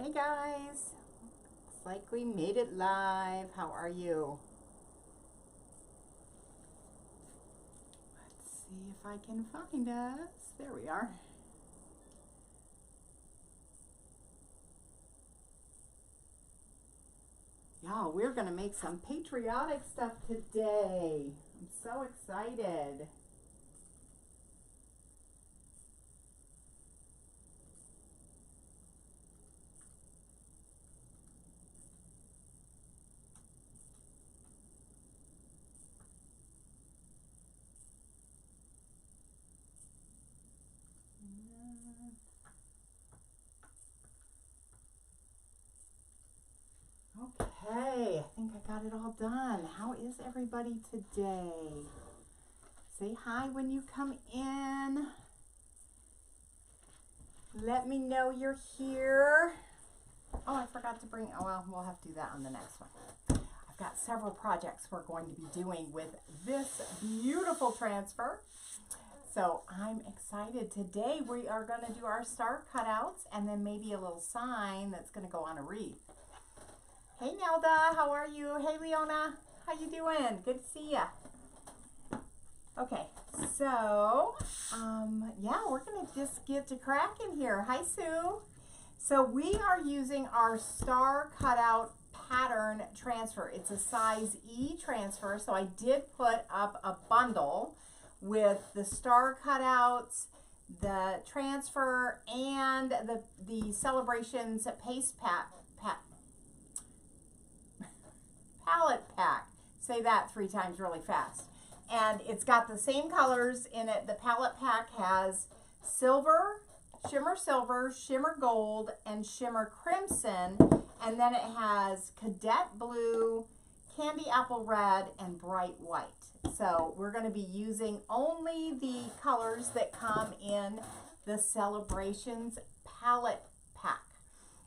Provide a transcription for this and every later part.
Hey guys, looks like we made it live. How are you? Let's see if I can find us. There we are. Y'all, we're gonna make some patriotic stuff today. I'm so excited. Okay, I think I got it all done. How is everybody today? Say hi when you come in. Let me know you're here. Oh, I forgot to bring, oh well, we'll have to do that on the next one. I've got several projects we're going to be doing with this beautiful transfer. So I'm excited. Today we are going to do our star cutouts and then maybe a little sign that's going to go on a wreath. Hey Nelda, how are you? Hey Leona, how you doing? Good to see ya. Okay, so yeah, we're gonna just get to cracking here. Hi Sue. So we are using our star cutout pattern transfer. It's a size E transfer, so I did put up a bundle with the star cutouts, the transfer, and the Celebrations paste palette pack. Say that 3 times really fast. And it's got the same colors in it. The palette pack has silver, shimmer gold, and shimmer crimson. And then it has cadet blue, candy apple red, and bright white. So we're going to be using only the colors that come in the Celebrations palette pack.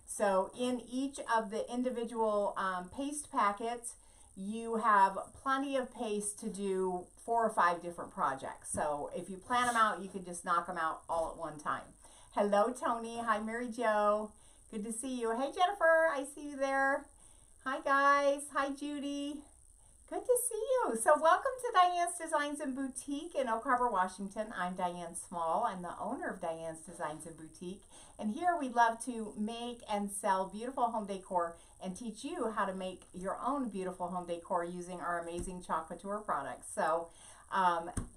So in each of the individual paste packets, you have plenty of paste to do 4 or 5 different projects. So if you plan them out, you can just knock them out all at one time. Hello, Tony. Hi, Mary Jo. Good to see you. Hey, Jennifer. I see you there. Hi, guys. Hi, Judy. Good to see you. So welcome to Diane's Designs and Boutique in Oak Harbor, Washington. I'm Diane Small. I'm the owner of Diane's Designs and Boutique. And here we love to make and sell beautiful home decor and teach you how to make your own beautiful home decor using our amazing couture products. So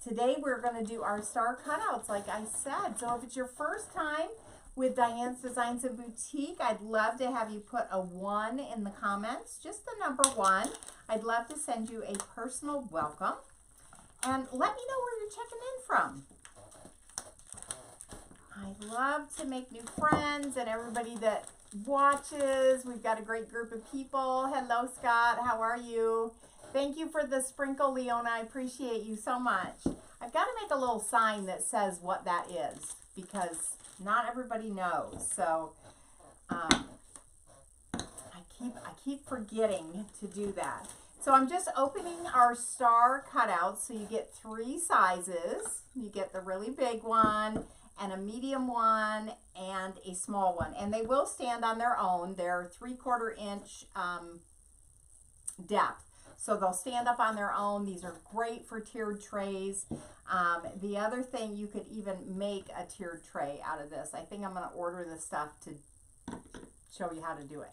today we're going to do our star cutouts, like I said. So if it's your first time with Diane's Designs and Boutique, I'd love to have you put a 1 in the comments, just the number 1. I'd love to send you a personal welcome. And let me know where you're checking in from. I love to make new friends and everybody that watches. We've got a great group of people. Hello, Scott. How are you? Thank you for the sprinkle, Leona. I appreciate you so much. I've got to make a little sign that says what that is because not everybody knows. So I keep forgetting to do that. So I'm just opening our star cutouts. So you get 3 sizes. You get the really big one and a medium one and a small one. And they will stand on their own. They're 3/4 inch depth. So they'll stand up on their own. These are great for tiered trays. The other thing, you could even make a tiered tray out of this. I think I'm going to order this stuff to show you how to do it.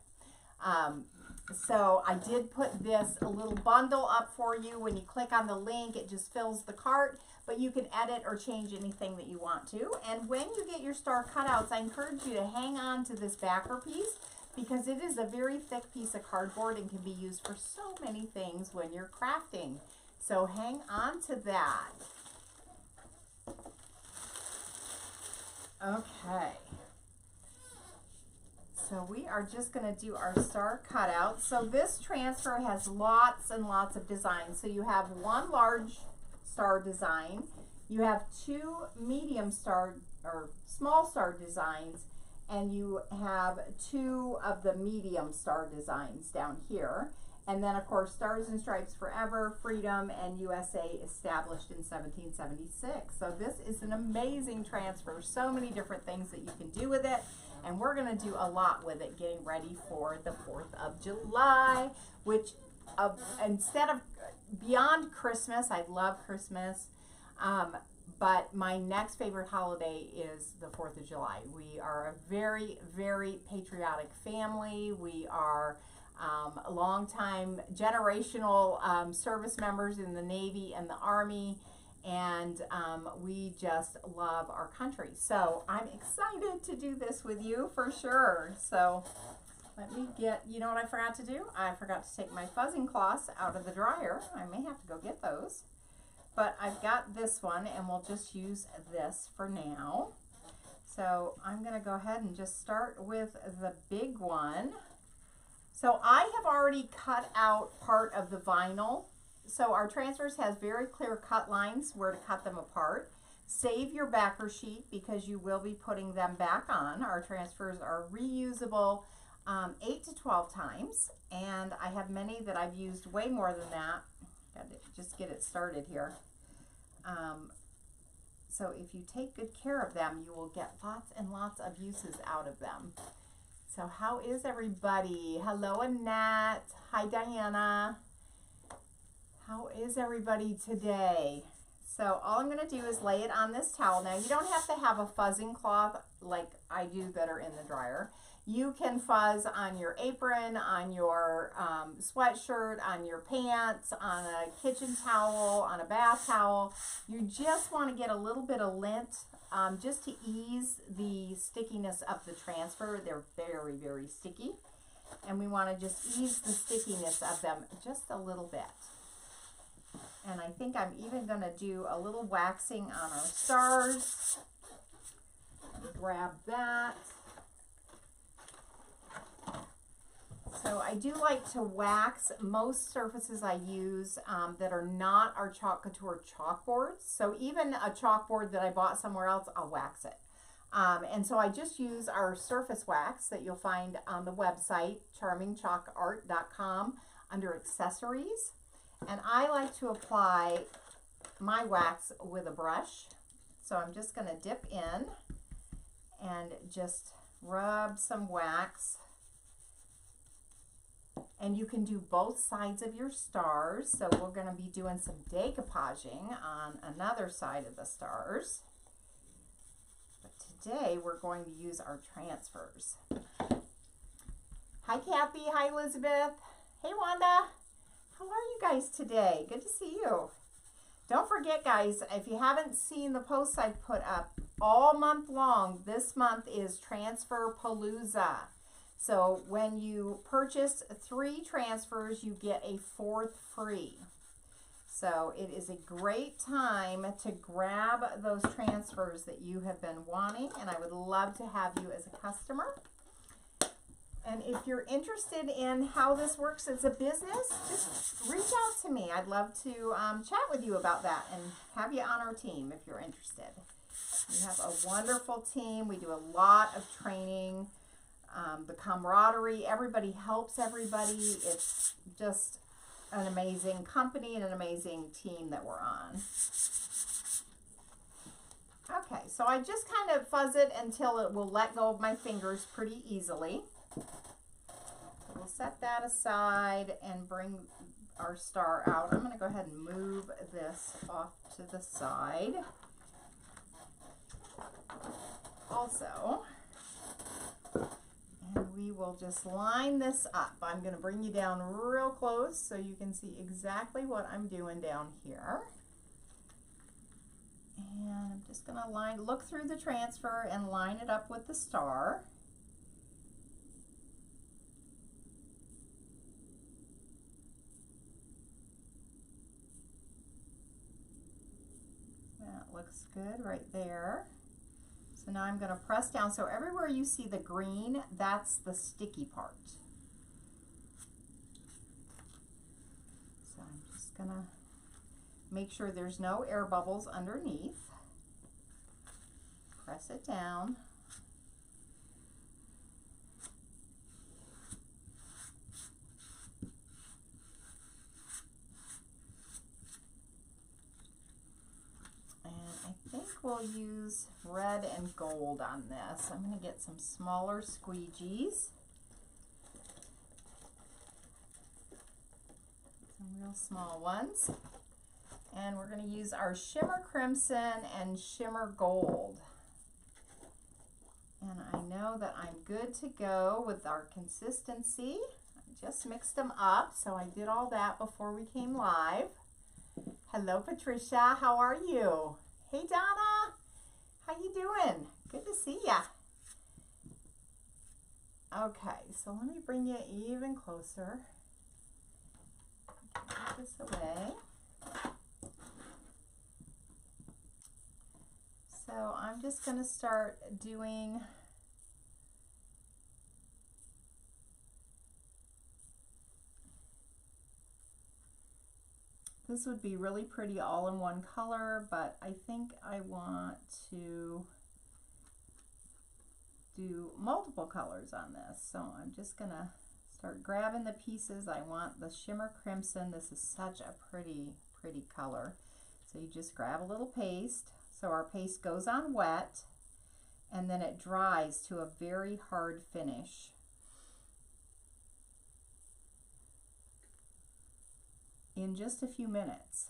So I did put this little bundle up for you. When you click on the link, it just fills the cart, but you can edit or change anything that you want to. And when you get your star cutouts, I encourage you to hang on to this backer piece because it is a very thick piece of cardboard and can be used for so many things when you're crafting. So hang on to that. Okay. So we are just going to do our star cutout. So this transfer has lots and lots of designs. So you have 1 large star design. You have 2 medium star or small star designs. And you have 2 of the medium star designs down here. And then, of course, Stars and Stripes Forever, Freedom, and USA established in 1776. So this is an amazing transfer. So many different things that you can do with it. And we're going to do a lot with it getting ready for the 4th of July, which instead of beyond Christmas, I love Christmas, but my next favorite holiday is the 4th of July. We are a very, very patriotic family. We are longtime generational service members in the Navy and the Army, and we just love our country. So I'm excited to do this with you for sure. So let me get, you know what I forgot to do? I forgot to take my fuzzing cloths out of the dryer. I may have to go get those. But I've got this one, and we'll just use this for now. So I'm going to go ahead and just start with the big one. So I have already cut out part of the vinyl. So our transfers has very clear cut lines where to cut them apart. Save your backer sheet because you will be putting them back on. Our transfers are reusable 8 to 12 times, and I have many that I've used way more than that. Got to just get it started here. So if you take good care of them, you will get lots and lots of uses out of them. So how is everybody? Hello, Annette. Hi, Diana. How is everybody today? So all I'm going to do is lay it on this towel. Now, you don't have to have a fuzzing cloth like I do that are in the dryer. You can fuzz on your apron, on your sweatshirt, on your pants, on a kitchen towel, on a bath towel. You just want to get a little bit of lint just to ease the stickiness of the transfer. They're very, very sticky. And we want to just ease the stickiness of them just a little bit. And I think I'm even going to do a little waxing on our stars. Grab that. So I do like to wax most surfaces I use that are not our Chalk Couture chalkboards. So even a chalkboard that I bought somewhere else, I'll wax it. And so I just use our surface wax that you'll find on the website, charmingchalkart.com, under accessories. And I like to apply my wax with a brush. So I'm just going to dip in and just rub some wax. And you can do both sides of your stars. So we're going to be doing some decoupaging on another side of the stars. But today we're going to use our transfers. Hi, Kathy. Hi, Elizabeth. Hey, Wanda. How are you guys today? Good to see you. Don't forget, guys, if you haven't seen the posts I've put up all month long, this month is Transfer Palooza. So when you purchase 3 transfers, you get a 4th free. So it is a great time to grab those transfers that you have been wanting, and I would love to have you as a customer. And if you're interested in how this works as a business, just reach out to me. I'd love to chat with you about that and have you on our team if you're interested. We have a wonderful team. We do a lot of training. The camaraderie, everybody helps everybody. It's just an amazing company and an amazing team that we're on. Okay, so I just kind of fuzz it until it will let go of my fingers pretty easily. We'll set that aside and bring our star out. I'm going to go ahead and move this off to the side. Also, and we will just line this up. I'm going to bring you down real close so you can see exactly what I'm doing down here. And I'm just going to look through the transfer and line it up with the star. That looks good right there. So now I'm going to press down. So everywhere you see the green, that's the sticky part. So I'm just going to make sure there's no air bubbles underneath. Press it down. will use red and gold on this. I'm going to get some smaller squeegees. Some real small ones. And we're going to use our shimmer crimson and shimmer gold. And I know that I'm good to go with our consistency. I just mixed them up, so I did all that before we came live. Hello, Patricia. How are you? Hey, Donna. How you doing? Good to see ya. Okay, so let me bring you even closer. Get this away. So I'm just going to start doing this. Would be really pretty all in one color, but I think I want to do multiple colors on this. So I'm just going to start grabbing the pieces. I want the shimmer crimson. This is such a pretty color. So you just grab a little paste. So our paste goes on wet and then it dries to a very hard finish. In just a few minutes.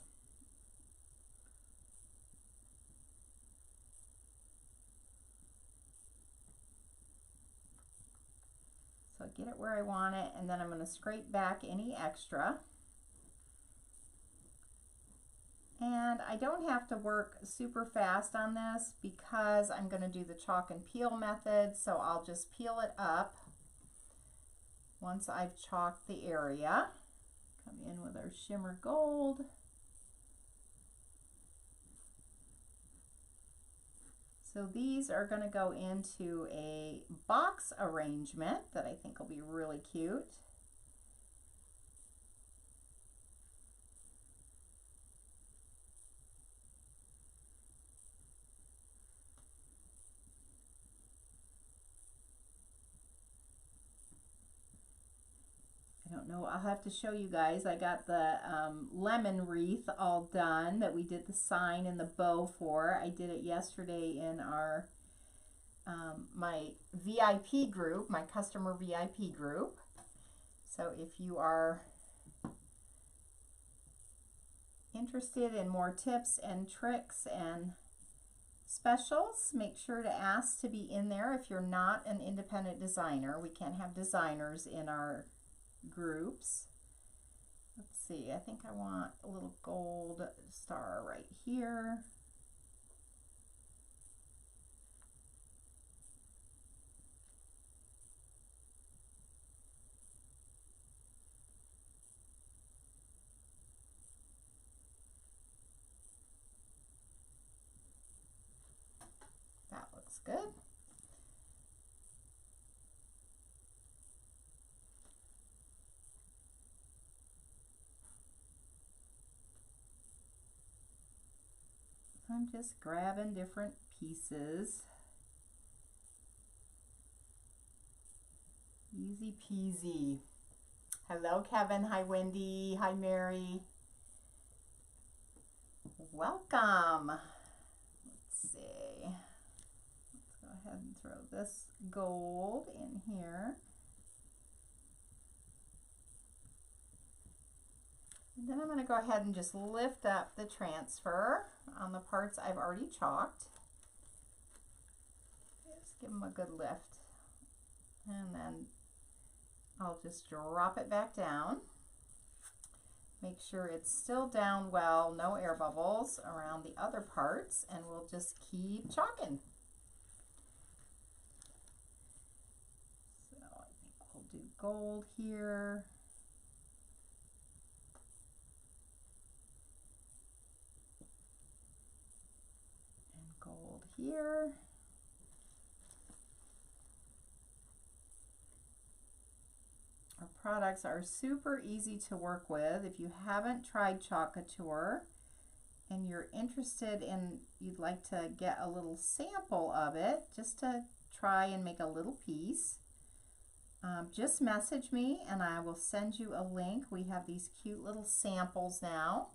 So get it where I want it, and then I'm going to scrape back any extra. And I don't have to work super fast on this because I'm going to do the chalk and peel method, so I'll just peel it up once I've chalked the area. Come in with our shimmer gold. So these are going to go into a box arrangement that I think will be really cute. No, I'll have to show you guys. I got the lemon wreath all done that we did the sign and the bow for. I did it yesterday in our my VIP group, my customer VIP group. So if you are interested in more tips and tricks and specials, make sure to ask to be in there. If you're not an independent designer, we can't have designers in our groups. Let's see, I think I want a little gold star right here. That looks good. I'm just grabbing different pieces. Easy peasy. Hello, Kevin. Hi, Wendy. Hi, Mary. Welcome. Let's see. Let's go ahead and throw this gold in here. And then I'm going to go ahead and just lift up the transfer on the parts I've already chalked. Just give them a good lift. And then I'll just drop it back down. Make sure it's still down well, no air bubbles around the other parts, and we'll just keep chalking. So I think we'll do gold here. Here. Our products are super easy to work with. If you haven't tried chalk couture and you're interested in, you'd like to get a little sample of it, just to try and make a little piece, just message me and I will send you a link. We have these cute little samples now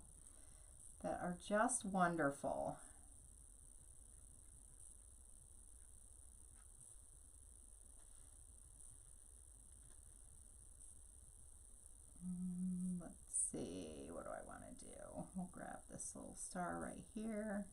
that are just wonderful. we'll grab this little star right here.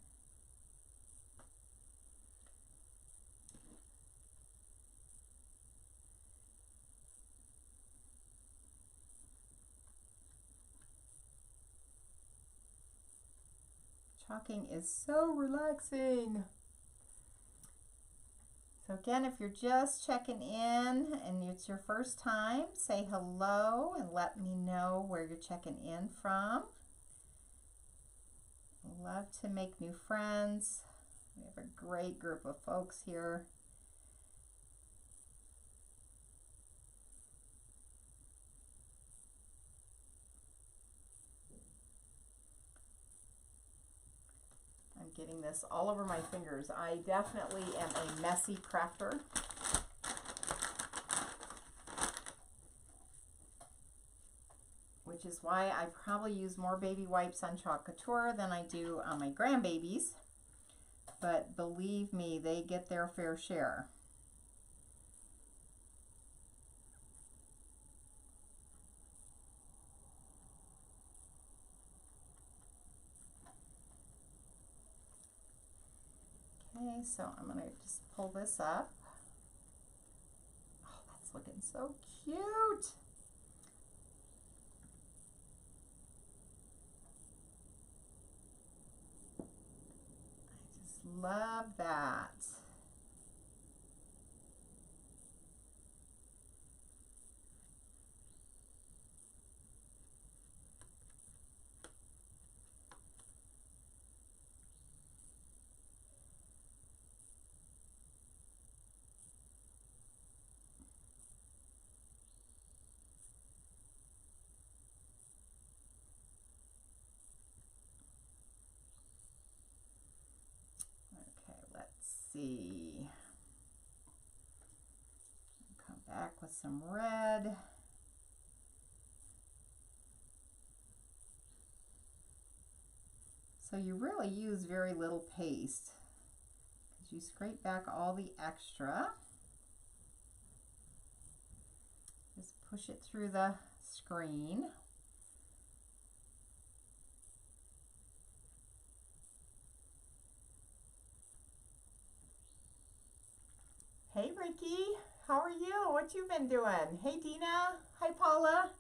Chalking is so relaxing. So again, if you're just checking in and it's your first time, say hello and let me know where you're checking in from. Love to make new friends. We have a great group of folks here. I'm getting this all over my fingers. I definitely am a messy crafter. Which is why I probably use more baby wipes on Chalk Couture than I do on my grandbabies. But believe me, they get their fair share. Okay, so I'm going to just pull this up. Oh, that's looking so cute. I just love that. See. Come back with some red. So you really use very little paste because you scrape back all the extra. Just push it through the screen. Hey Ricky, how are you? What you been doing? Hey Dina, hi Paula.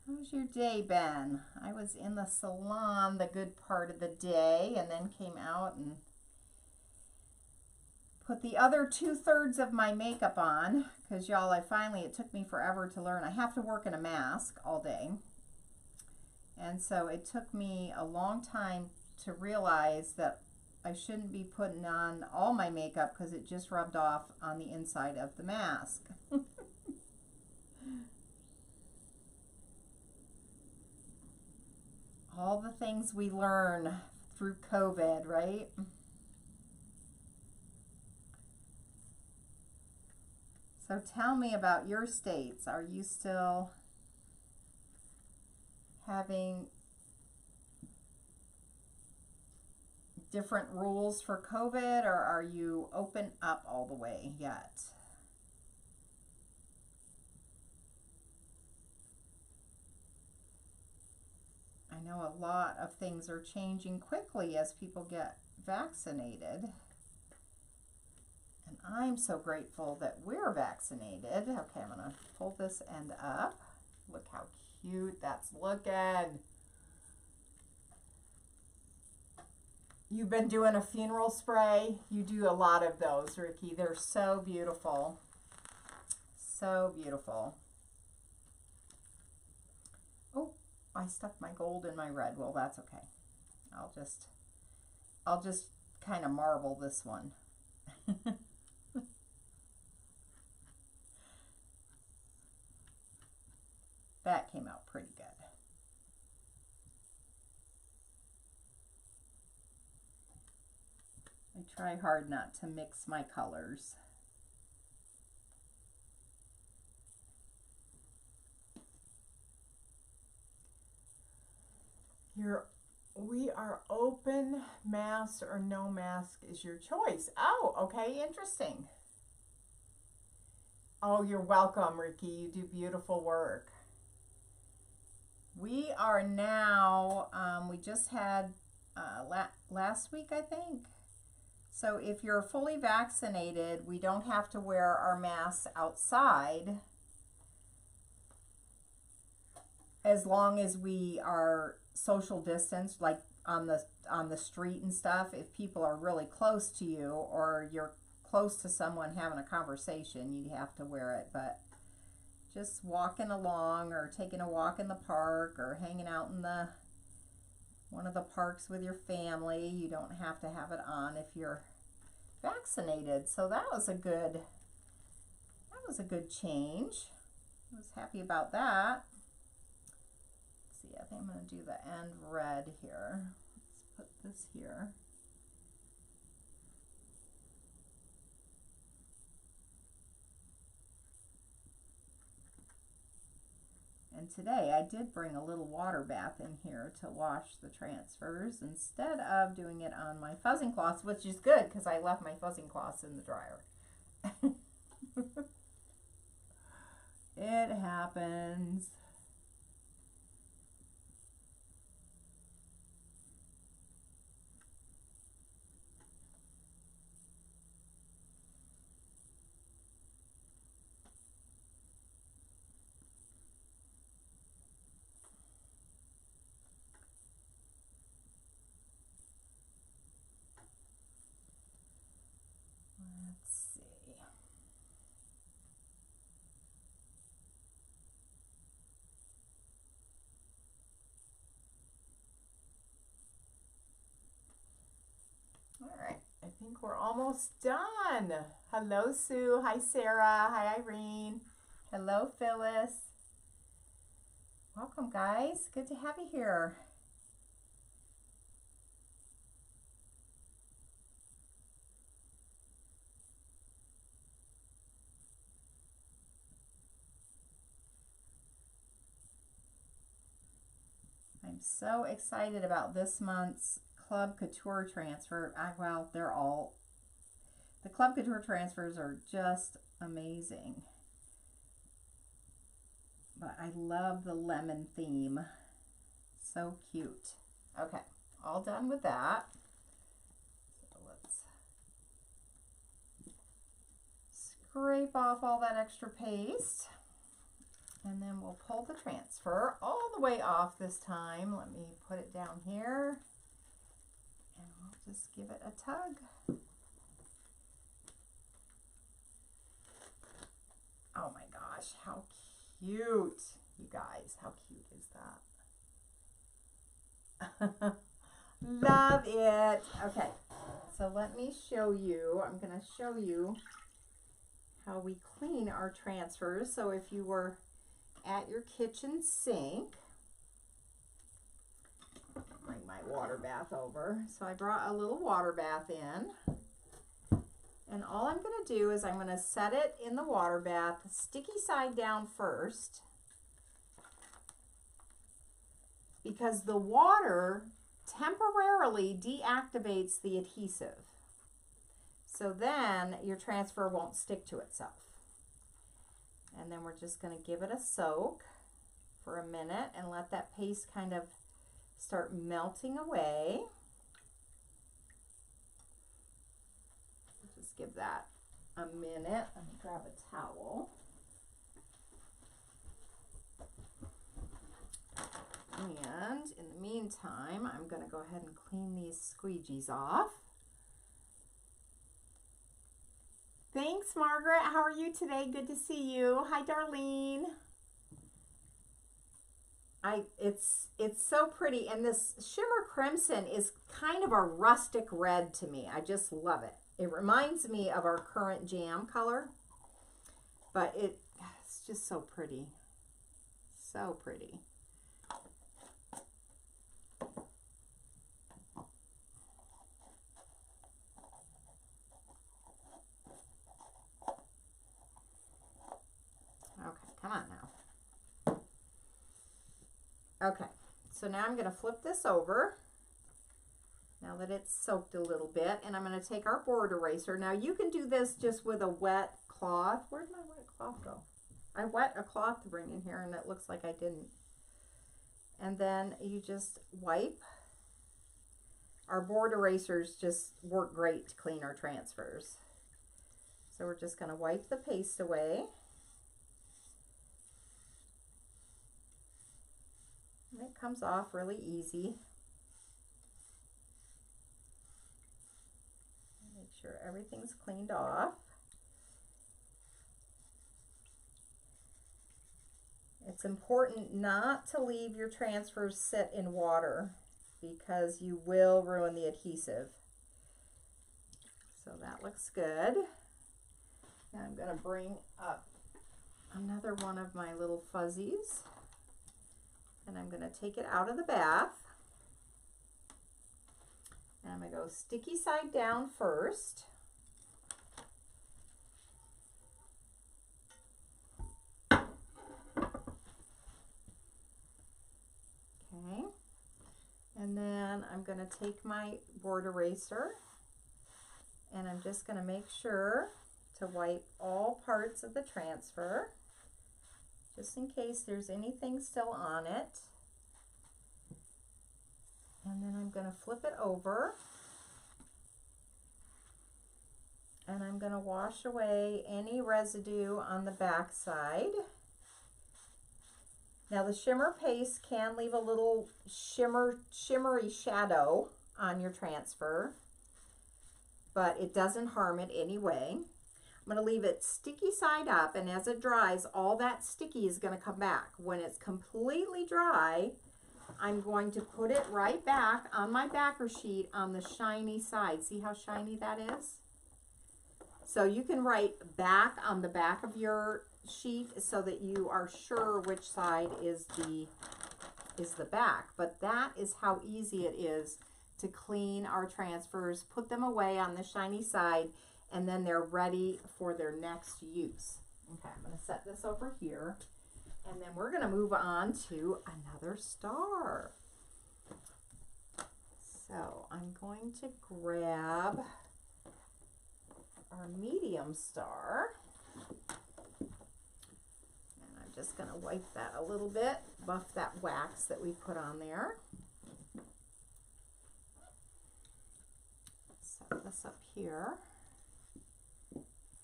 How's your day been? I was in the salon the good part of the day and then came out and put the other 2/3 of my makeup on because y'all, it took me forever to learn. I have to work in a mask all day. And so it took me a long time to realize that I shouldn't be putting on all my makeup because it just rubbed off on the inside of the mask. All the things we learn through COVID, right? So tell me about your states. Are you still having different rules for COVID, or are you open up all the way yet? I know a lot of things are changing quickly as people get vaccinated. And I'm so grateful that we're vaccinated. Okay, I'm gonna pull this end up. Look how cute that's looking. You've been doing a funeral spray. You do a lot of those, Ricky. They're so beautiful. So beautiful. Oh, I stuck my gold in my red. Well, that's okay. I'll just kind of marble this one. That came out pretty good. I try hard not to mix my colors. We are open, mask or no mask is your choice. Oh, okay, interesting. Oh, you're welcome, Ricky. You do beautiful work. We are now, we just had last week, I think. So if you're fully vaccinated, we don't have to wear our masks outside as long as we are social distance, like on the street and stuff. If people are really close to you or you're close to someone having a conversation, you'd have to wear it. But just walking along or taking a walk in the park or hanging out in one of the parks with your family, you don't have to have it on if you're vaccinated. So that was a good change. I was happy about that. Let's see, I think I'm going to do the end red here. Let's put this here. And today I did bring a little water bath in here to wash the transfers instead of doing it on my fuzzing cloths, which is good because I left my fuzzing cloths in the dryer. It happens. All right, I think we're almost done. Hello, Sue. Hi, Sarah. Hi, Irene. Hello, Phyllis. Welcome, guys. Good to have you here. I'm so excited about this month's Club Couture transfer. Well, the Club Couture transfers are just amazing. But I love the lemon theme. So cute. Okay, all done with that. So let's scrape off all that extra paste. And then we'll pull the transfer all the way off this time. Let me put it down here. And we'll just give it a tug. Oh my gosh, how cute. You guys, how cute is that? Love it. Okay, so let me show you. I'm going to show you how we clean our transfers. So if you were at your kitchen sink, bring my water bath over. So I brought a little water bath in. And all I'm going to do is I'm going to set it in the water bath, sticky side down first, because the water temporarily deactivates the adhesive. So then your transfer won't stick to itself. And then we're just going to give it a soak for a minute and let that paste kind of start melting away. Just give that a minute. Let me grab a towel. And in the meantime, I'm going to go ahead and clean these squeegees off. Thanks, Margaret. How are you today? Good to see you. Hi, Darlene. It's so pretty, and this shimmer crimson is kind of a rustic red to me. I just love it. It reminds me of our current jam color, but it's just so pretty. So pretty. Come on now. Okay, so now I'm going to flip this over now that it's soaked a little bit, and I'm going to take our board eraser. Now you can do this just with a wet cloth. Where'd my wet cloth go? I wet a cloth to bring in here and it looks like I didn't. and then you just wipe. Our board erasers just work great to clean our transfers. So we're just going to wipe the paste away. And it comes off really easy. Make sure everything's cleaned off. It's important not to leave your transfers sit in water because you will ruin the adhesive. So that looks good. Now I'm going to bring up another one of my little fuzzies, and I'm going to take it out of the bath. And I'm going to go sticky side down first. Okay. And then I'm going to take my board eraser, and I'm just going to make sure to wipe all parts of the transfer, just in case there's anything still on it. And then I'm going to flip it over, and I'm going to wash away any residue on the back side. Now the shimmer paste can leave a little shimmery shadow on your transfer, but it doesn't harm it anyway. I'm going to leave it sticky side up, and as it dries, all that sticky is going to come back. When it's completely dry, I'm going to put it right back on my backer sheet on the shiny side. See how shiny that is? So you can write back on the back of your sheet so that you are sure which side is the back. But that is how easy it is to clean our transfers, put them away on the shiny side, and then they're ready for their next use. Okay, I'm going to set this over here, and then we're going to move on to another star. So I'm going to grab our medium star. Just going to wipe that a little bit, buff that wax that we put on there. Set this up here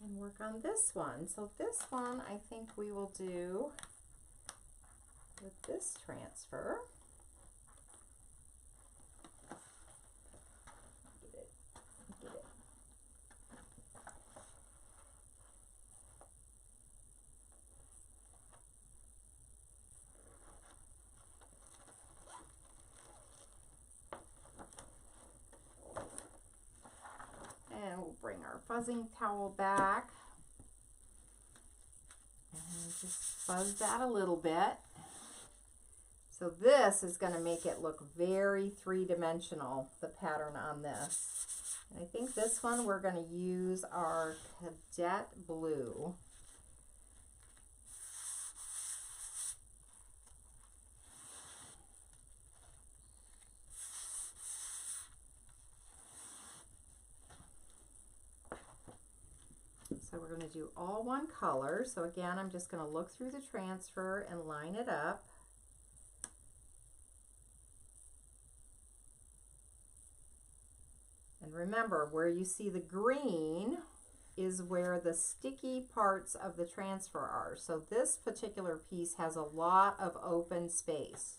and work on this one. So this one I think we will do with this transfer. Get it. And we'll bring our fuzzing towel back and just fuzz that a little bit. So this is going to make it look very three-dimensional, the pattern on this. And I think this one we're going to use our Cadet Blue. So we're going to do all one color. So again, I'm just going to look through the transfer and line it up. And remember, where you see the green is where the sticky parts of the transfer are. So this particular piece has a lot of open space.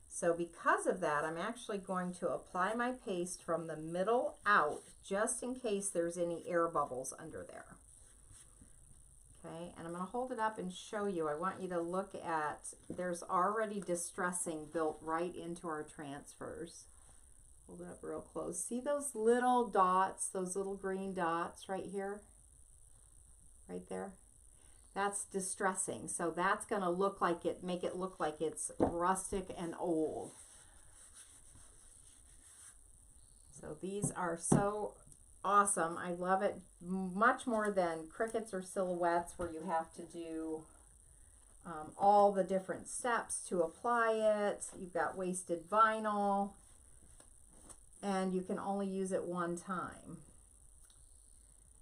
So because of that, I'm actually going to apply my paste from the middle out, just in case there's any air bubbles under there. Okay, and I'm going to hold it up and show you. I want you to look at, there's already distressing built right into our transfers. Hold it up real close. See those little dots, those little green dots right here? Right there? That's distressing. So that's going to look like it, make it look like it's rustic and old. So these are so awesome. I love it much more than crickets or silhouettes where you have to do all the different steps to apply it. You've got wasted vinyl, and you can only use it one time.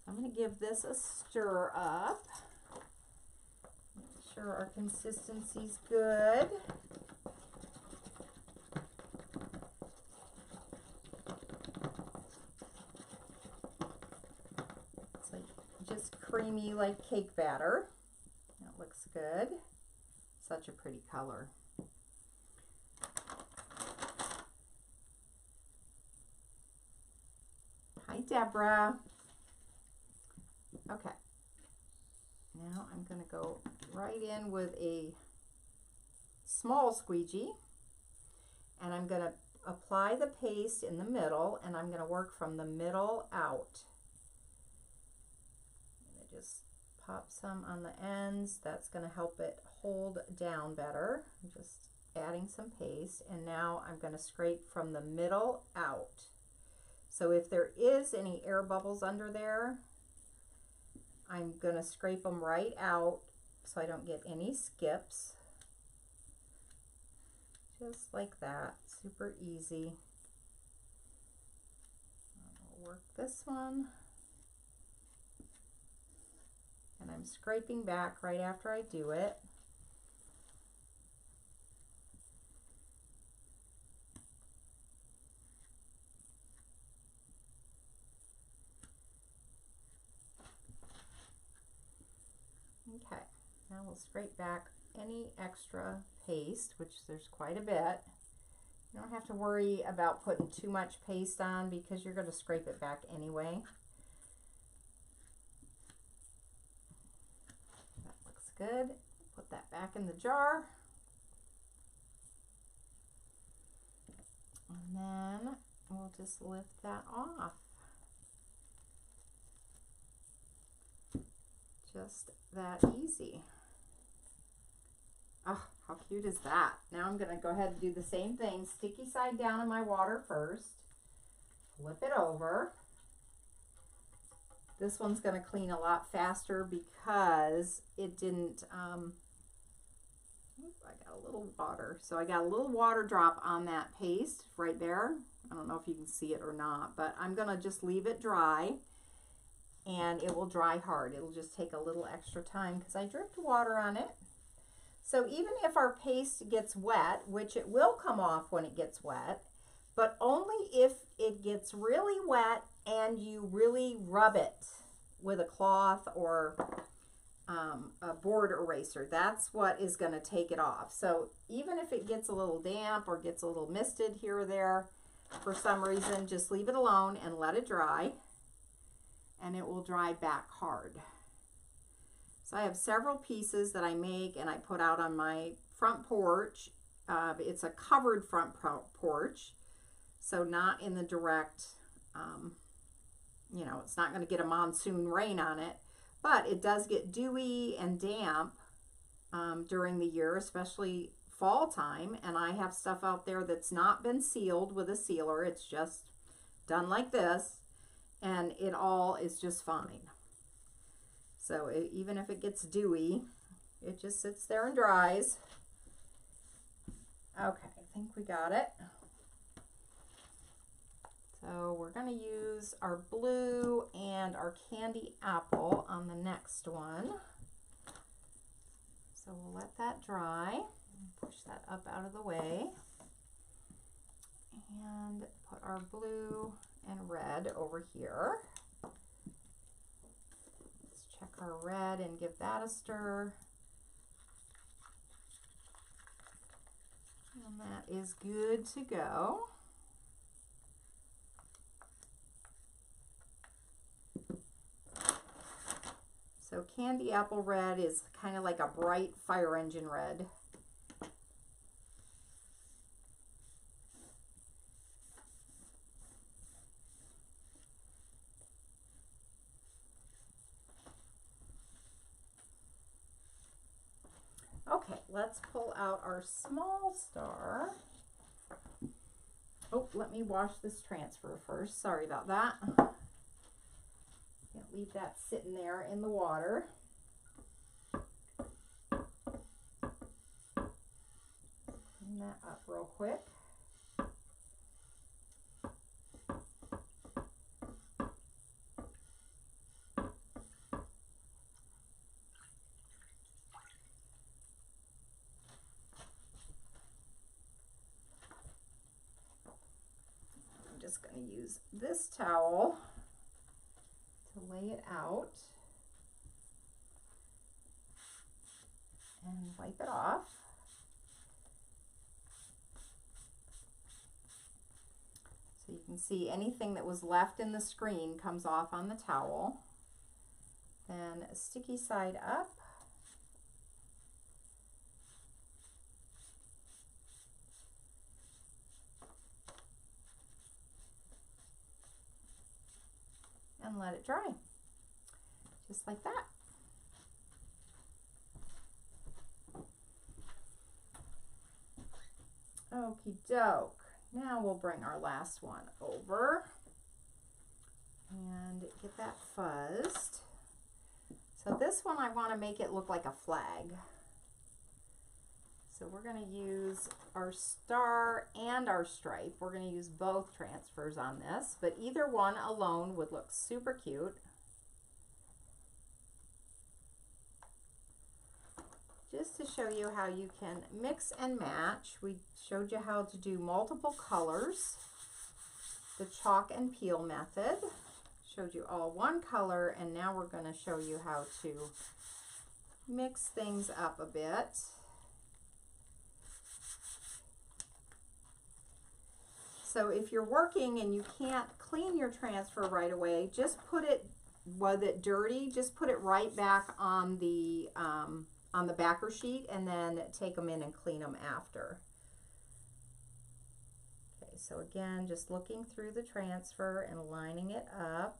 I'm going to give this a stir up. Make sure our consistency's good. creamy like cake batter. That looks good. Such a pretty color. Hi, Deborah. Okay. Now I'm going to go right in with a small squeegee, and I'm going to apply the paste in the middle, and I'm going to work from the middle out. I'm going to just pop some on the ends. That's going to help it hold down better. I'm just adding some paste, and now I'm going to scrape from the middle out. So if there is any air bubbles under there, I'm going to scrape them right out so I don't get any skips. Just like that, super easy. I'll work this one. And I'm scraping back right after I do it. Okay, now we'll scrape back any extra paste, which there's quite a bit. You don't have to worry about putting too much paste on because you're going to scrape it back anyway. That looks good. Put that back in the jar. And then we'll just lift that off. Just that easy. Oh, how cute is that? Now I'm going to go ahead and do the same thing. Sticky side down in my water first. Flip it over. This one's going to clean a lot faster because it didn't, I got a little water. So I got a little water drop on that paste right there. I don't know if you can see it or not, but I'm going to just leave it dry. And it will dry hard. It'll just take a little extra time because I dripped water on it. So even if our paste gets wet, which it will come off when it gets wet, but only if it gets really wet and you really rub it with a cloth or a board eraser. That's what is going to take it off. So even if it gets a little damp or gets a little misted here or there, for some reason, just leave it alone and let it dry. And it will dry back hard. So I have several pieces that I make and I put out on my front porch. It's a covered front porch, so not in the direct, you know, it's not going to get a monsoon rain on it, but it does get dewy and damp during the year, especially fall time. And I have stuff out there that's not been sealed with a sealer. It's just done like this. And it all is just fine. So even if it gets dewy, it just sits there and dries. Okay, I think we got it. So we're going to use our blue and our candy apple on the next one. So we'll let that dry. Push that up out of the way. And put our blue and red over here. Let's check our red and give that a stir. And that is good to go. So candy apple red is kind of like a bright fire engine red. Okay, let's pull out our small star. Oh, let me wash this transfer first. Sorry about that. Can't leave that sitting there in the water. Clean that up real quick. Just going to use this towel to lay it out. wipe it off. So you can see anything that was left in the screen comes off on the towel. Then a sticky side up. And let it dry, just like that. Okie doke. Now we'll bring our last one over and get that fuzzed. So this one I want to make it look like a flag. So we're going to use our star and our stripe. We're going to use both transfers on this, but either one alone would look super cute. Just to show you how you can mix and match, we showed you how to do multiple colors, the chalk and peel method. Showed you all one color, and now we're going to show you how to mix things up a bit. So if you're working and you can't clean your transfer right away, just put it, with it dirty, just put it right back on the backer sheet, and then take them in and clean them after. Okay, so again, just looking through the transfer and lining it up.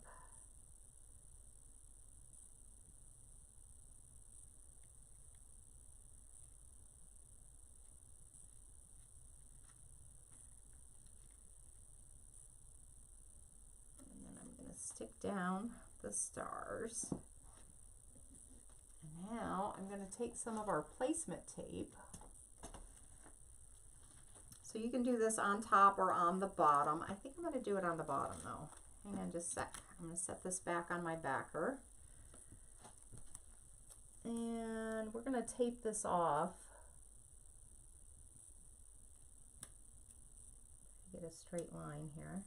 Stick down the stars. And now I'm going to take some of our placement tape. So you can do this on top or on the bottom. I think I'm going to do it on the bottom though. Hang on just a sec. I'm going to set this back on my backer. And we're going to tape this off. Get a straight line here.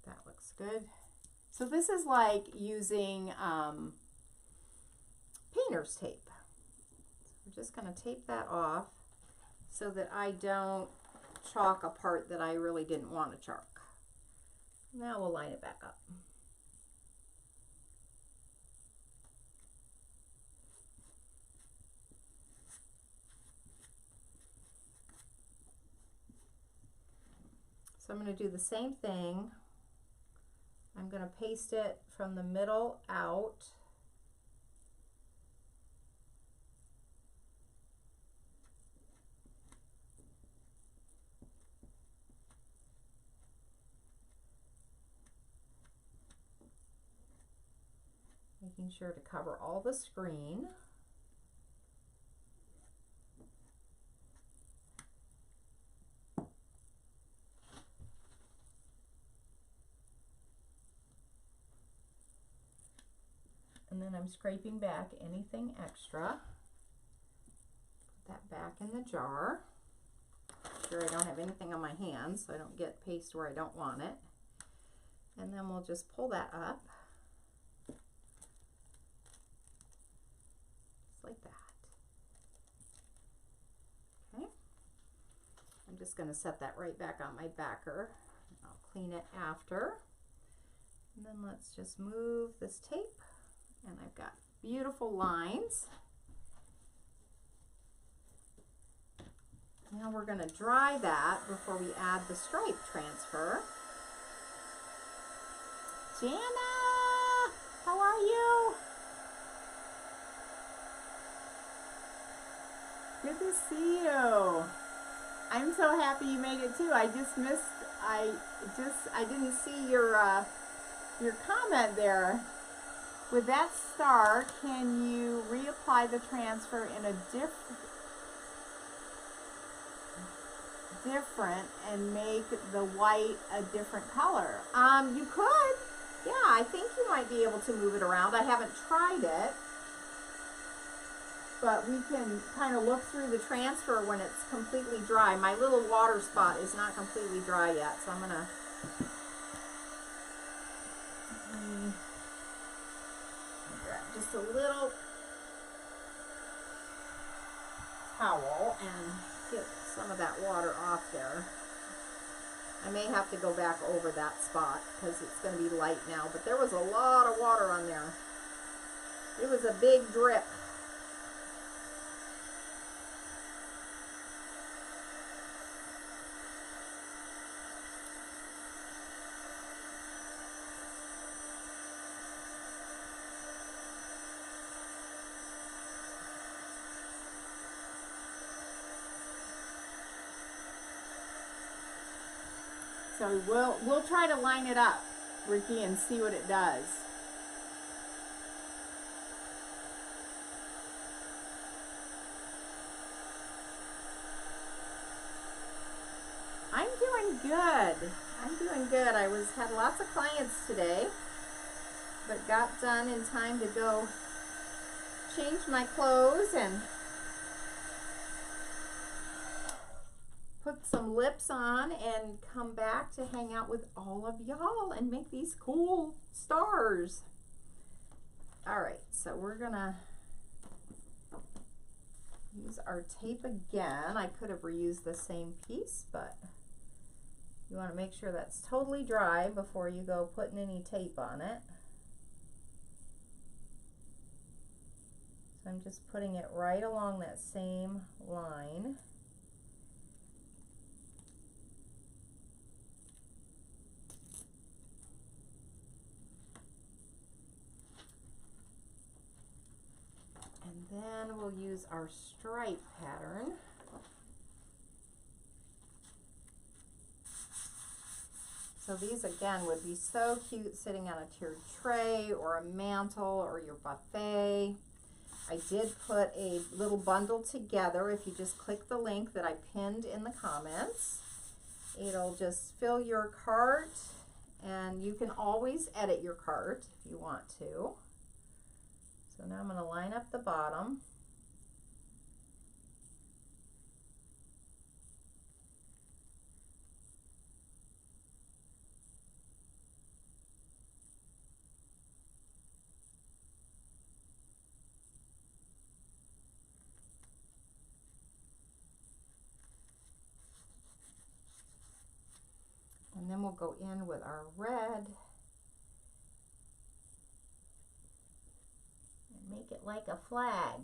That looks good. So this is like using painter's tape. So we're just going to tape that off so that I don't chalk a part that I really didn't want to chalk. Now we'll line it back up. So I'm going to do the same thing. I'm going to paste it from the middle out. Making sure to cover all the screen. And then I'm scraping back anything extra. Put that back in the jar. Make sure I don't have anything on my hands so I don't get paste where I don't want it. And then we'll just pull that up. Just like that. Okay. I'm just going to set that right back on my backer. I'll clean it after. And then let's just move this tape. And I've got beautiful lines. Now we're going to dry that before we add the stripe transfer. Jana, how are you? Good to see you. I'm so happy you made it too. I didn't see your comment there. With that star, can you reapply the transfer in a different and make the white a different color? You could. Yeah, I think you might be able to move it around. I haven't tried it. But we can kind of look through the transfer when it's completely dry. My little water spot is not completely dry yet, so I'm going to... just a little towel and get some of that water off there. I may have to go back over that spot because it's going to be light now, but there was a lot of water on there. It was a big drip. So we'll try to line it up, Ricky, and see what it does. I'm doing good. I'm doing good. I had lots of clients today, but got done in time to go change my clothes and put some lips on and come back to hang out with all of y'all and make these cool stars. All right, so we're gonna use our tape again. I could have reused the same piece, but you want to make sure that's totally dry before you go putting any tape on it. So I'm just putting it right along that same line. And then we'll use our stripe pattern. So these again would be so cute sitting on a tiered tray or a mantle or your buffet. I did put a little bundle together. If you just click the link that I pinned in the comments, it'll just fill your cart, and you can always edit your cart if you want to. So now I'm going to line up the bottom. And then we'll go in with our red. Make it like a flag.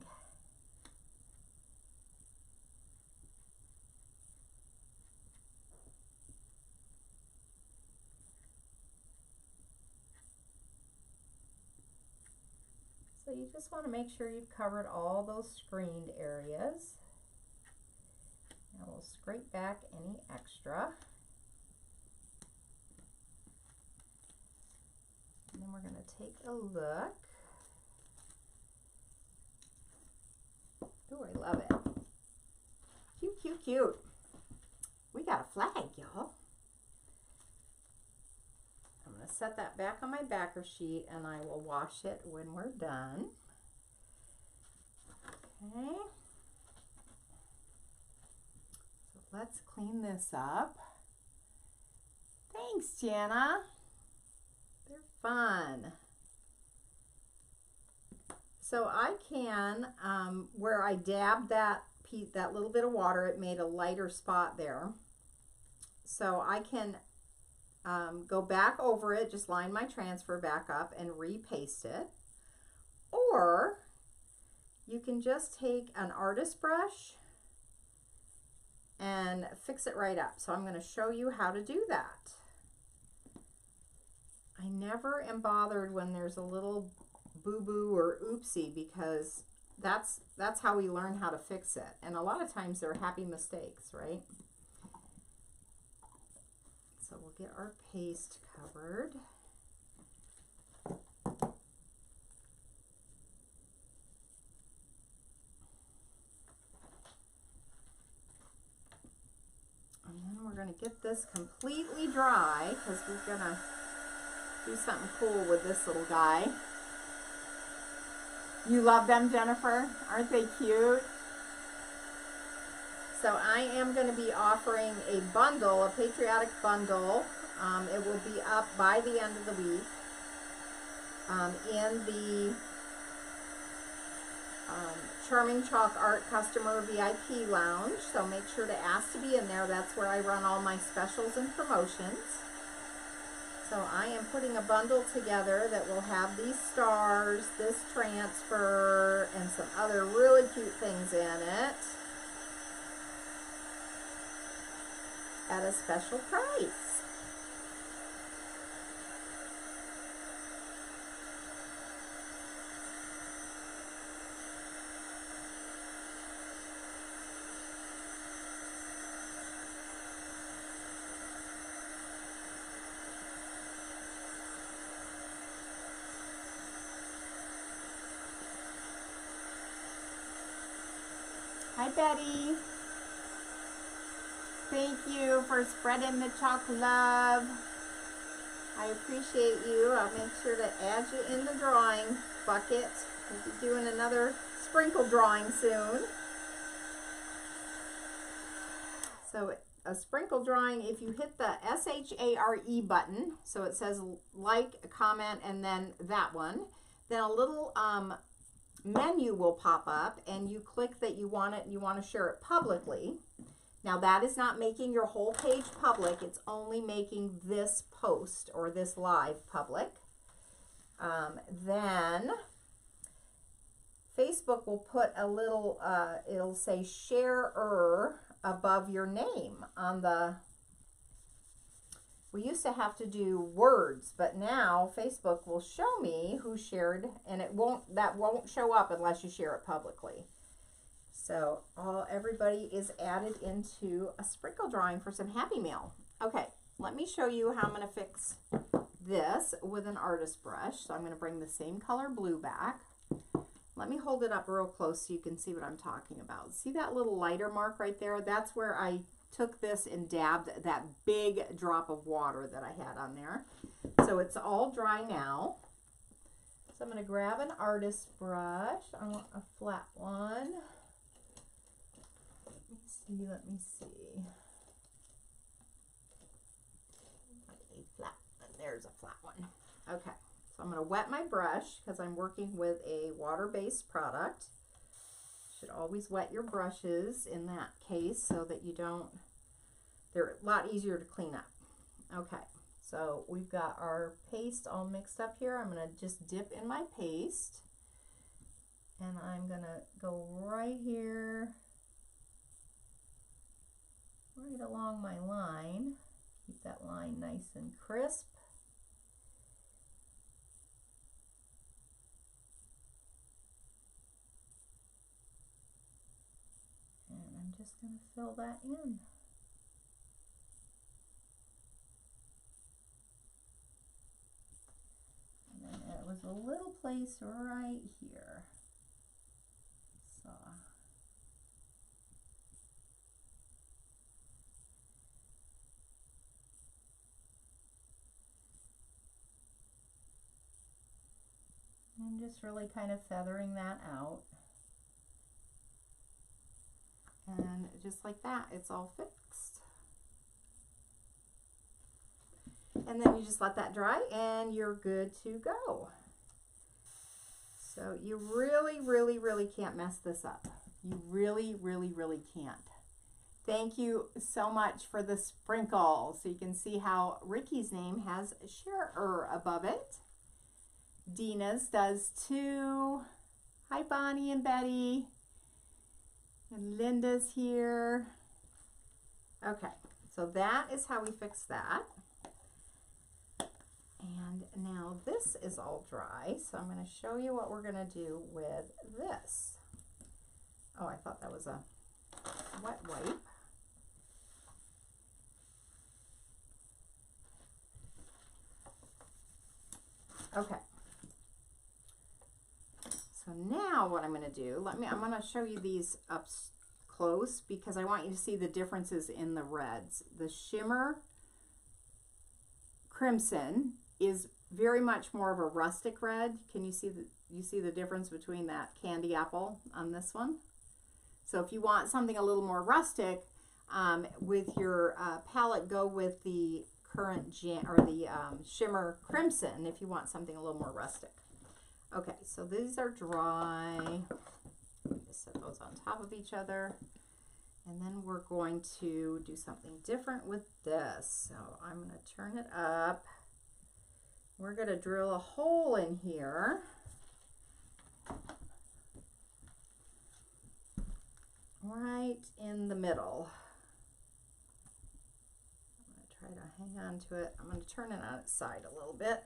So you just want to make sure you've covered all those screened areas. Now we'll scrape back any extra. And then we're going to take a look. Oh, I love it. Cute, cute, cute. We got a flag, y'all. I'm going to set that back on my backer sheet and I will wash it when we're done. Okay. So let's clean this up. Thanks, Jana. They're fun. So I can, where I dabbed that little bit of water, it made a lighter spot there. So I can go back over it, just line my transfer back up and repaste it. Or you can just take an artist brush and fix it right up. So I'm going to show you how to do that. I never am bothered when there's a little boo-boo or oopsie, because that's how we learn how to fix it. And a lot of times they're happy mistakes, right? So we'll get our paste covered. And then we're going to get this completely dry because we're going to do something cool with this little guy. You love them, Jennifer? Aren't they cute? So I am going to be offering a bundle, a patriotic bundle. It will be up by the end of the week in the Charming Chalk Art Customer VIP Lounge. So make sure to ask to be in there. That's where I run all my specials and promotions. So I am putting a bundle together that will have these stars, this transfer, and some other really cute things in it at a special price. Hi, Betty. Thank you for spreading the chalk love. I appreciate you. I'll make sure to add you in the drawing bucket. We'll be doing another sprinkle drawing soon. So a sprinkle drawing, if you hit the SHARE button, so it says like, comment, and then that one, then a little menu will pop up and you click that you want it, you want to share it publicly. Now that is not making your whole page public, it's only making this post or this live public. Then Facebook will put a little, it'll say sharer above your name on the, we used to have to do words, but now Facebook will show me who shared, and that won't show up unless you share it publicly. So everybody is added into a sprinkle drawing for some Happy Mail. Okay, let me show you how I'm going to fix this with an artist brush. So I'm going to bring the same color blue back. Let me hold it up real close so you can see what I'm talking about. See that little lighter mark right there? That's where I took this and dabbed that big drop of water that I had on there. So it's all dry now. So I'm going to grab an artist brush. I want a flat one. Let me see. A flat, there's a flat one. Okay, so I'm going to wet my brush because I'm working with a water-based product. You should always wet your brushes in that case so that you don't, they're a lot easier to clean up. Okay, so we've got our paste all mixed up here. I'm going to just dip in my paste and I'm going to go right here, right along my line. Keep that line nice and crisp. And I'm just going to fill that in. And then there was a little place right here. So I'm just really kind of feathering that out. And just like that, it's all fixed. And then you just let that dry and you're good to go. So you really, really, really can't mess this up. You really, really, really can't. Thank you so much for the sprinkle. So you can see how Ricky's name has sharer above it. Dina's does too. Hi Bonnie and Betty. And Linda's here. Okay, so that is how we fix that. And now this is all dry, so I'm going to show you what we're going to do with this. Oh, I thought that was a wet wipe. Okay. So now what I'm going to do, I'm going to show you these up close because I want you to see the differences in the reds. The shimmer crimson is very much more of a rustic red. Can you see the difference between that candy apple on this one? So if you want something a little more rustic with your palette, go with the current shimmer crimson if you want something a little more rustic. Okay, so these are dry. just set those on top of each other. And then we're going to do something different with this. So I'm going to turn it up. We're going to drill a hole in here. Right in the middle. I'm going to try to hang on to it. I'm going to turn it on its side a little bit.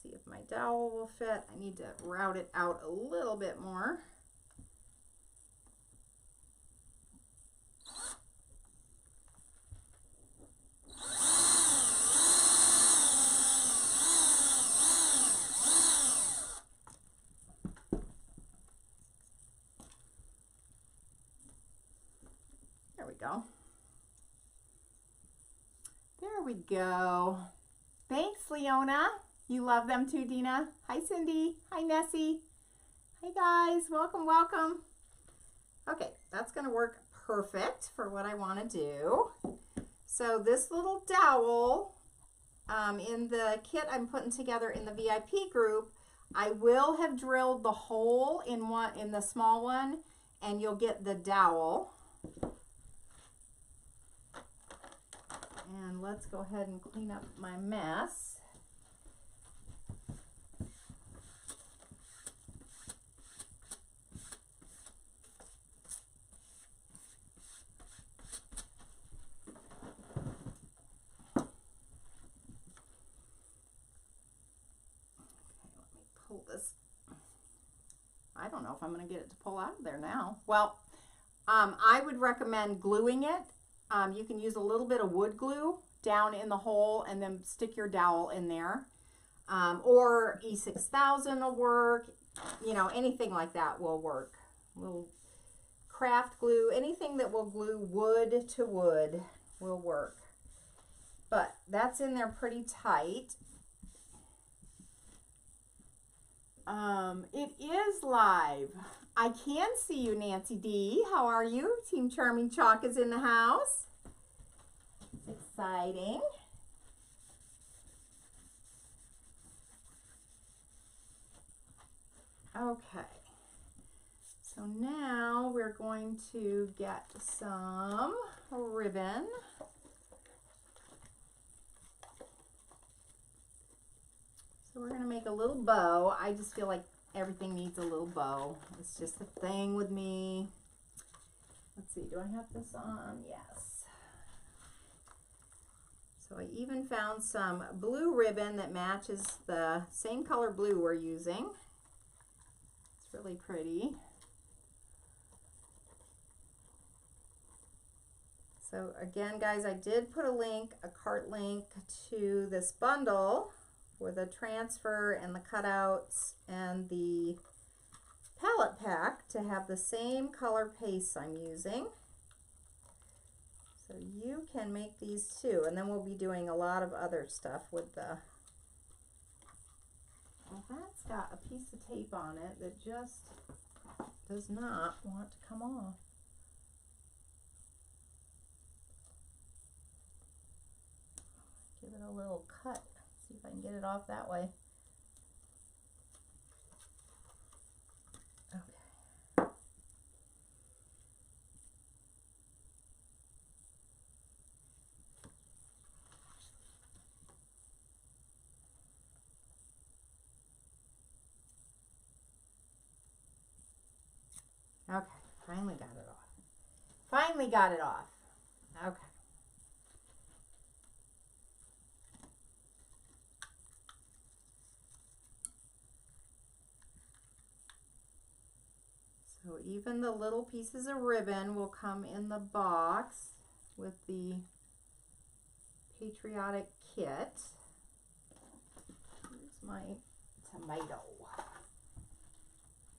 See if my dowel will fit. I need to route it out a little bit more. There we go. There we go. Thanks, Leona. You love them too, Dina. Hi, Cindy. Hi, Nessie. Hi, guys. Welcome, welcome. Okay, that's going to work perfect for what I want to do. So this little dowel in the kit I'm putting together in the VIP group, I will have drilled the hole in the small one, and you'll get the dowel. And let's go ahead and clean up my mess. This. I don't know if I'm going to get it to pull out of there now. Well, I would recommend gluing it. You can use a little bit of wood glue down in the hole and then stick your dowel in there. Or E6000 will work. You know, anything like that will work. Little craft glue, anything that will glue wood to wood will work. But that's in there pretty tight. It is live. I can see you, Nancy D. How are you? Team Charming Chalk is in the house. Exciting. Okay. So now we're going to get some ribbon. So we're going to make a little bow. I just feel like everything needs a little bow. It's just a thing with me. Let's see, do I have this on? Yes. So I even found some blue ribbon that matches the same color blue we're using. It's really pretty. So again, guys, I did put a cart link to this bundle for the transfer and the cutouts and the palette pack to have the same color paste I'm using. So you can make these too, and then we'll be doing a lot of other stuff with the, well, that's got a piece of tape on it that just does not want to come off. Give it a little cut. See if I can get it off that way. Okay. Okay, finally got it off. Finally got it off. Okay. So even the little pieces of ribbon will come in the box with the Patriotic kit. Here's my tomato.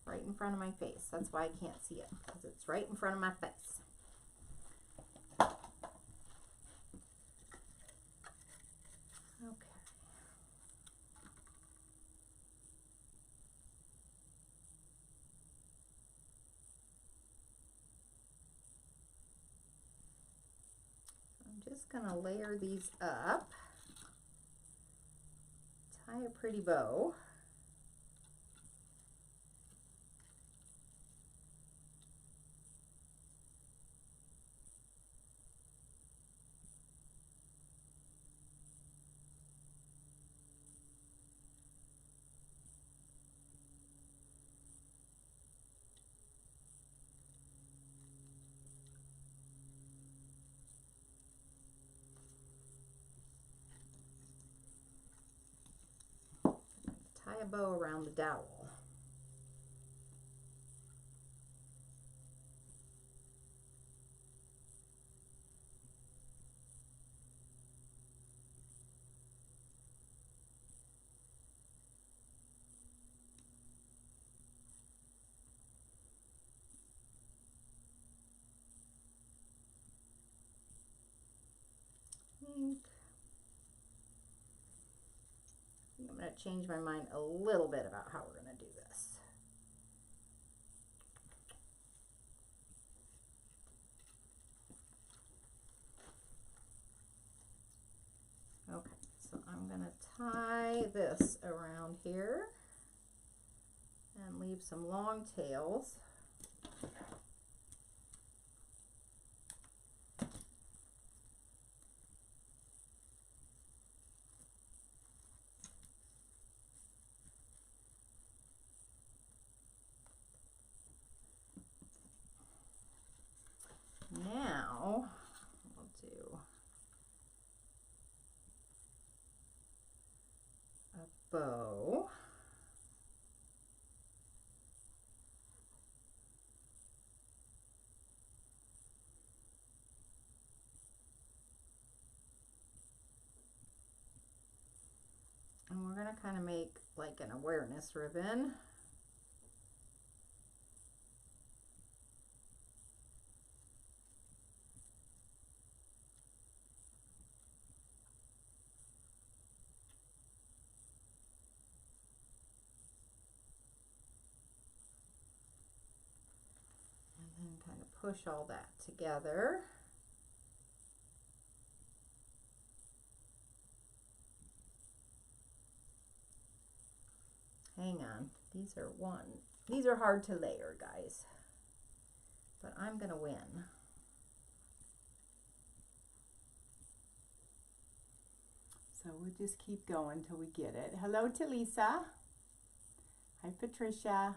Right in front of my face. That's why I can't see it, because it's right in front of my face. just gonna layer these up, tie a pretty bow. Tie a bow around the dowel. I'm going to change my mind a little bit about how we're going to do this. Okay, so I'm going to tie this around here and leave some long tails. Now we'll do a bow. And we're going to kind of make like an awareness ribbon. And then kind of push all that together. Hang on, these are hard to layer, guys, but I'm gonna win. So we'll just keep going till we get it. Hello to Lisa. Hi Patricia.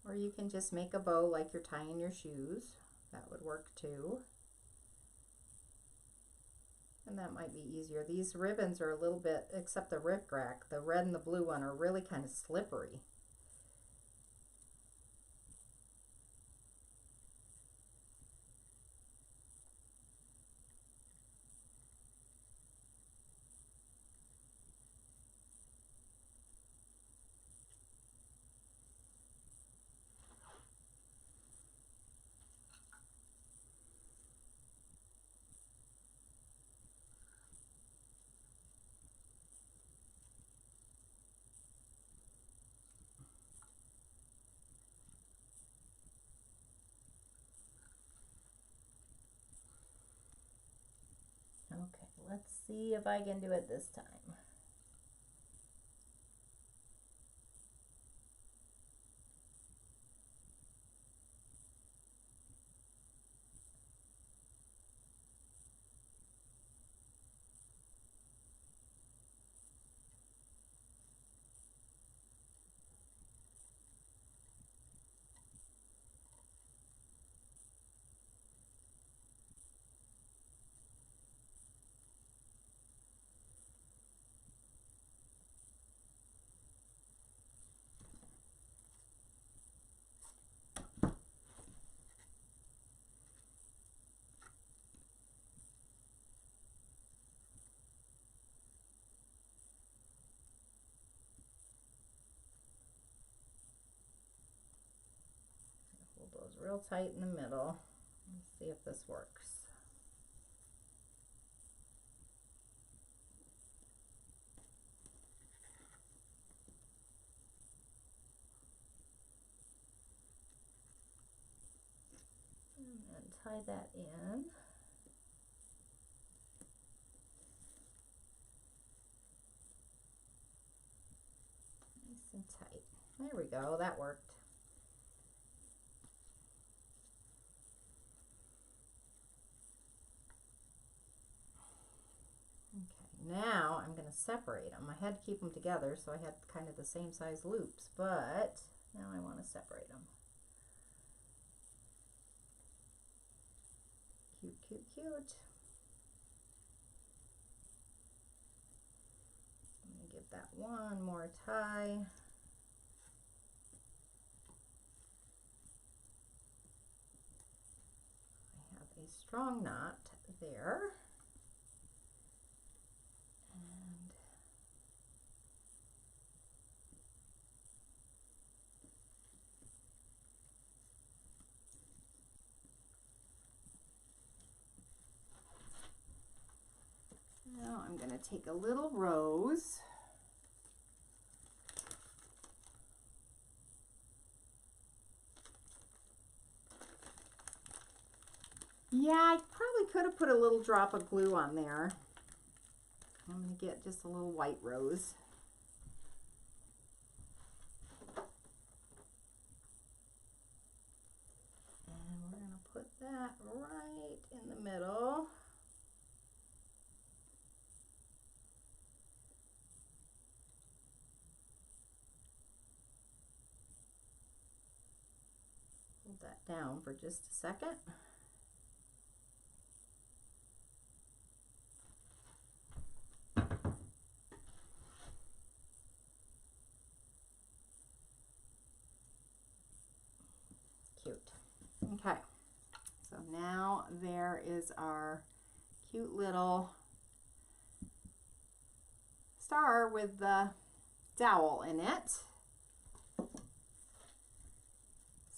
Or you can just make a bow like you're tying your shoes. That would work too. And that might be easier. These ribbons are a little bit, except the rickrack, the red and the blue one are really kind of slippery. Okay, let's see if I can do it this time. Hold those real tight in the middle. Let's see if this works. tie that in. Nice and tight. There we go, that worked. Now I'm going to separate them. I had to keep them together, so I had kind of the same size loops, but now I want to separate them. Cute, cute, cute. I'm going to give that one more tie. I have a strong knot there. Now I'm going to take a little rose yeah, I probably could have put a little drop of glue on there. I'm going to get just a little white rose. And we're going to put that right in the middle. Hold that down for just a second. Cute. Okay, so now there is our cute little star with the dowel in it.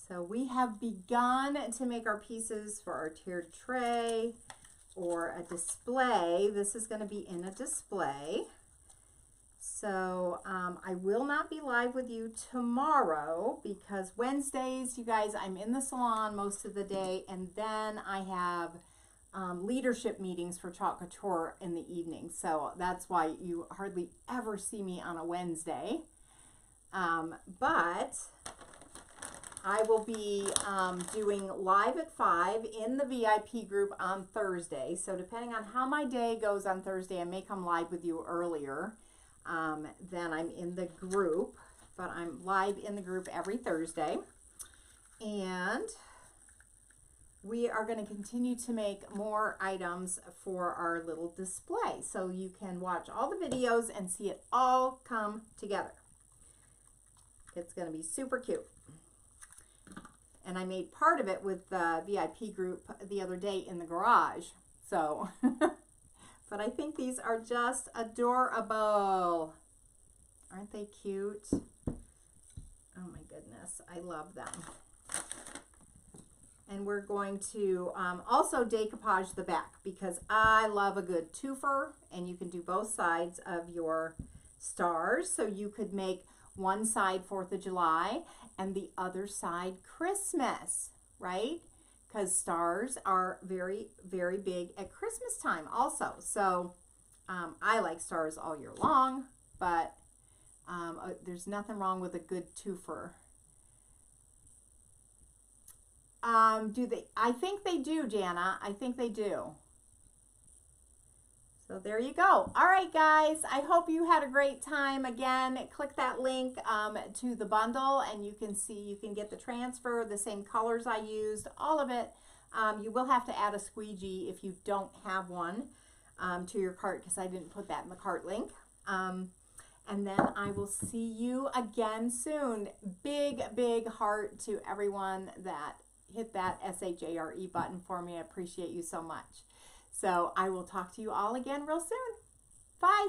So we have begun to make our pieces for our tiered tray or a display. This is going to be in a display. So I will not be live with you tomorrow because Wednesdays, you guys, I'm in the salon most of the day, and then I have leadership meetings for Chalk Couture in the evening. So that's why you hardly ever see me on a Wednesday. But I will be doing live at 5 in the VIP group on Thursday. So depending on how my day goes on Thursday, I may come live with you earlier than I'm in the group. But I'm live in the group every Thursday. And we are going to continue to make more items for our little display. So you can watch all the videos and see it all come together. It's going to be super cute. And I made part of it with the VIP group the other day in the garage. So, but I think these are just adorable. Aren't they cute? Oh my goodness, I love them. And we're going to also decoupage the back because I love a good twofer, and you can do both sides of your stars. So you could make one side 4th of July and the other side Christmas, right? Because stars are very, very big at Christmas time also. So I like stars all year long, but there's nothing wrong with a good twofer. Do they? I think they do, Jana. I think they do. So there you go. All right, guys. I hope you had a great time. Again, click that link to the bundle, and you can see, you can get the transfer, the same colors I used, all of it. You will have to add a squeegee if you don't have one to your cart, because I didn't put that in the cart link. And then I will see you again soon. Big, big heart to everyone that hit that SHARE button for me. I appreciate you so much. So I will talk to you all again real soon. Bye.